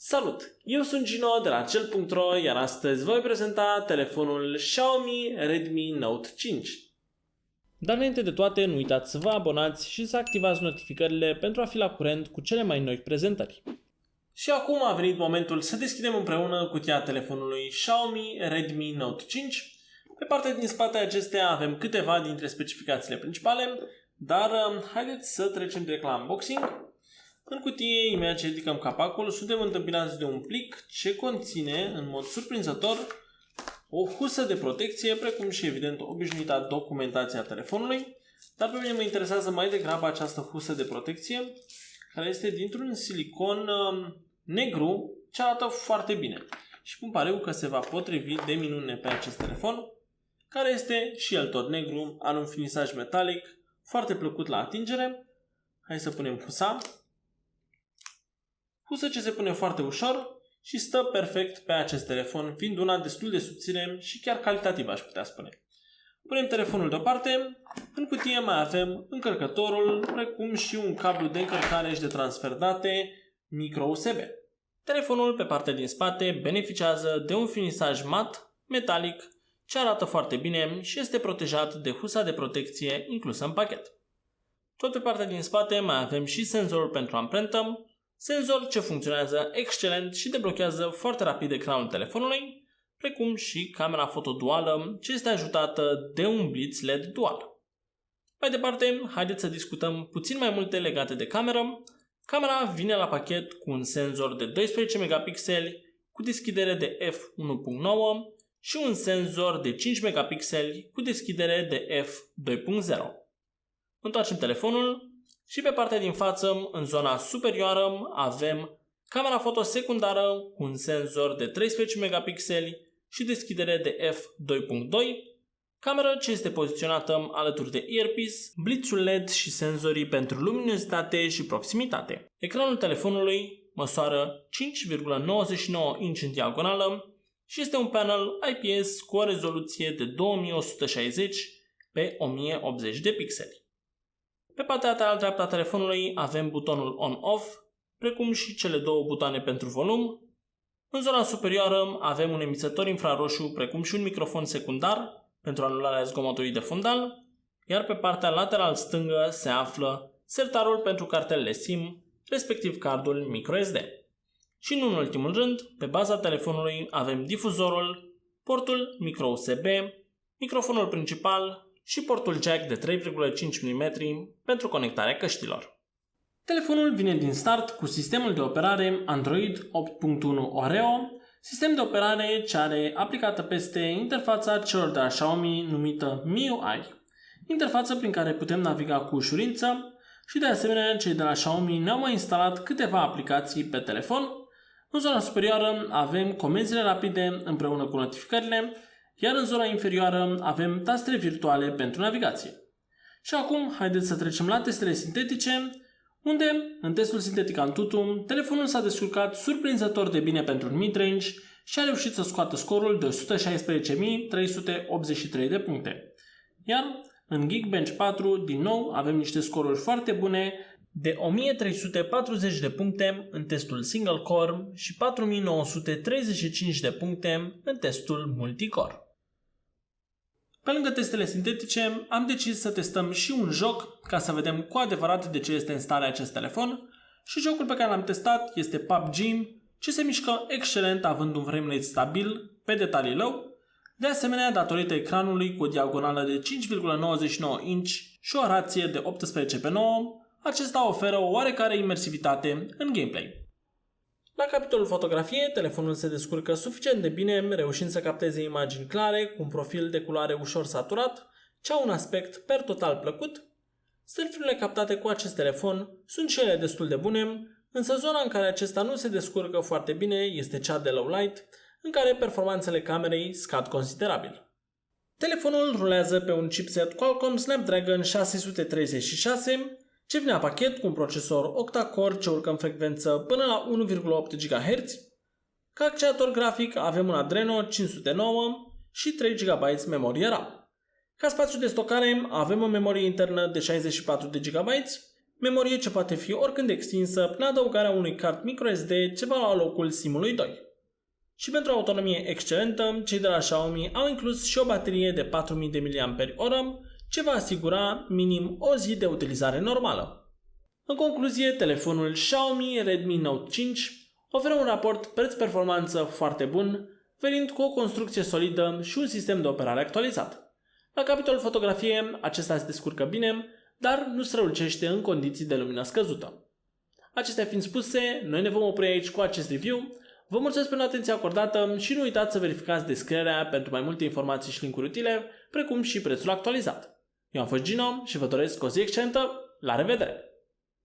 Salut! Eu sunt Gino de la Cel.ro, iar astăzi voi prezenta telefonul Xiaomi Redmi Note 5. Dar înainte de toate, nu uitați să vă abonați și să activați notificările pentru a fi la curent cu cele mai noi prezentări. Și acum a venit momentul să deschidem împreună cutia telefonului Xiaomi Redmi Note 5. Pe partea din spate acestea avem câteva dintre specificațiile principale, dar haideți să trecem direct la unboxing. În cutie, imediat ce ridicăm capacul, suntem întâmpinați de un plic ce conține, în mod surprinzător, o husă de protecție, precum și, evident, obișnuita documentație a telefonului. Dar pe mine mă interesează mai degrabă această husă de protecție, care este dintr-un silicon negru, ce arată foarte bine. Și pun pariu că se va potrivi de minune pe acest telefon, care este și el tot negru, are un finisaj metalic, foarte plăcut la atingere. Hai să punem husa. Husă ce se pune foarte ușor și stă perfect pe acest telefon, fiind una destul de subțire și chiar calitativă, aș putea spune. Punem telefonul deoparte, în cutie mai avem încărcătorul, precum și un cablu de încărcare și de transfer date micro USB. Telefonul pe partea din spate beneficiază de un finisaj mat, metalic, ce arată foarte bine și este protejat de husa de protecție inclusă în pachet. Tot pe partea din spate mai avem și senzorul pentru amprentă, senzor ce funcționează excelent și deblochează foarte rapid ecranul telefonului, precum și camera foto duală, ce este ajutată de un blitz LED dual. Mai departe, haideți să discutăm puțin mai multe legate de cameră. Camera vine la pachet cu un senzor de 12 megapixeli cu deschidere de f1.9 și un senzor de 5 megapixeli cu deschidere de f2.0. Întoarcem telefonul. Și pe partea din față, în zona superioară, avem camera foto secundară cu un senzor de 13 megapixeli și deschidere de f2.2, cameră ce este poziționată alături de earpiece, blitzul LED și senzorii pentru luminozitate și proximitate. Ecranul telefonului măsoară 5,99 inch în diagonală și este un panel IPS cu o rezoluție de 2160 pe 1080 de pixeli. Pe partea de dreapta a telefonului avem butonul On-Off, precum și cele două butoane pentru volum. În zona superioară avem un emițător infraroșu, precum și un microfon secundar pentru anularea zgomotului de fundal, iar pe partea lateral stângă se află sertarul pentru cartelele SIM, respectiv cardul microSD. Și în ultimul rând, pe baza telefonului avem difuzorul, portul micro-USB, microfonul principal și portul jack de 3,5 mm pentru conectarea căștilor. Telefonul vine din start cu sistemul de operare Android 8.1 Oreo, sistem de operare ce are aplicată peste interfața celor de la Xiaomi numită MIUI, interfață prin care putem naviga cu ușurință și de asemenea cei de la Xiaomi ne-au mai instalat câteva aplicații pe telefon. În zona superioară avem comenzile rapide împreună cu notificările, iar în zona inferioară avem tastele virtuale pentru navigație. Și acum, haideți să trecem la testele sintetice, unde, în testul sintetic Antutu, telefonul s-a descurcat surprinzător de bine pentru un mid-range și a reușit să scoată scorul de 116.383 de puncte. Iar în Geekbench 4, din nou, avem niște scoruri foarte bune de 1340 de puncte în testul single core și 4935 de puncte în testul multicore. Pe lângă testele sintetice, am decis să testăm și un joc ca să vedem cu adevărat de ce este în stare acest telefon și jocul pe care l-am testat este PUBG, ce se mișcă excelent având un framerate stabil pe detalii low, de asemenea datorită ecranului cu o diagonală de 5,99 inch și o rație de 18:9, acesta oferă o oarecare imersivitate în gameplay. La capitolul fotografie, telefonul se descurcă suficient de bine, reușind să capteze imagini clare, cu un profil de culoare ușor saturat, ce au un aspect per total plăcut. Selfie-urile captate cu acest telefon sunt și ele destul de bune, însă zona în care acesta nu se descurcă foarte bine este cea de low light, în care performanțele camerei scad considerabil. Telefonul rulează pe un chipset Qualcomm Snapdragon 636, ce vine la pachet cu un procesor octa-core ce urcă în frecvență până la 1,8 GHz. Ca accelerator grafic avem un Adreno 509 și 3 GB memorie RAM. Ca spațiu de stocare avem o memorie internă de 64 de GB, memorie ce poate fi oricând extinsă prin adăugarea unui card microSD ce va lua locul SIM-ului 2. Și pentru autonomie excelentă, cei de la Xiaomi au inclus și o baterie de 4000 mAh, ce va asigura minim o zi de utilizare normală. În concluzie, telefonul Xiaomi Redmi Note 5 oferă un raport preț-performanță foarte bun, venind cu o construcție solidă și un sistem de operare actualizat. La capitolul fotografie, acesta se descurcă bine, dar nu strălucește în condiții de lumină scăzută. Acestea fiind spuse, noi ne vom opri aici cu acest review. Vă mulțumesc pentru atenția acordată și nu uitați să verificați descrierea pentru mai multe informații și linkuri utile, precum și prețul actualizat. Eu am fost Gino și vă doresc o zi excelentă. La revedere!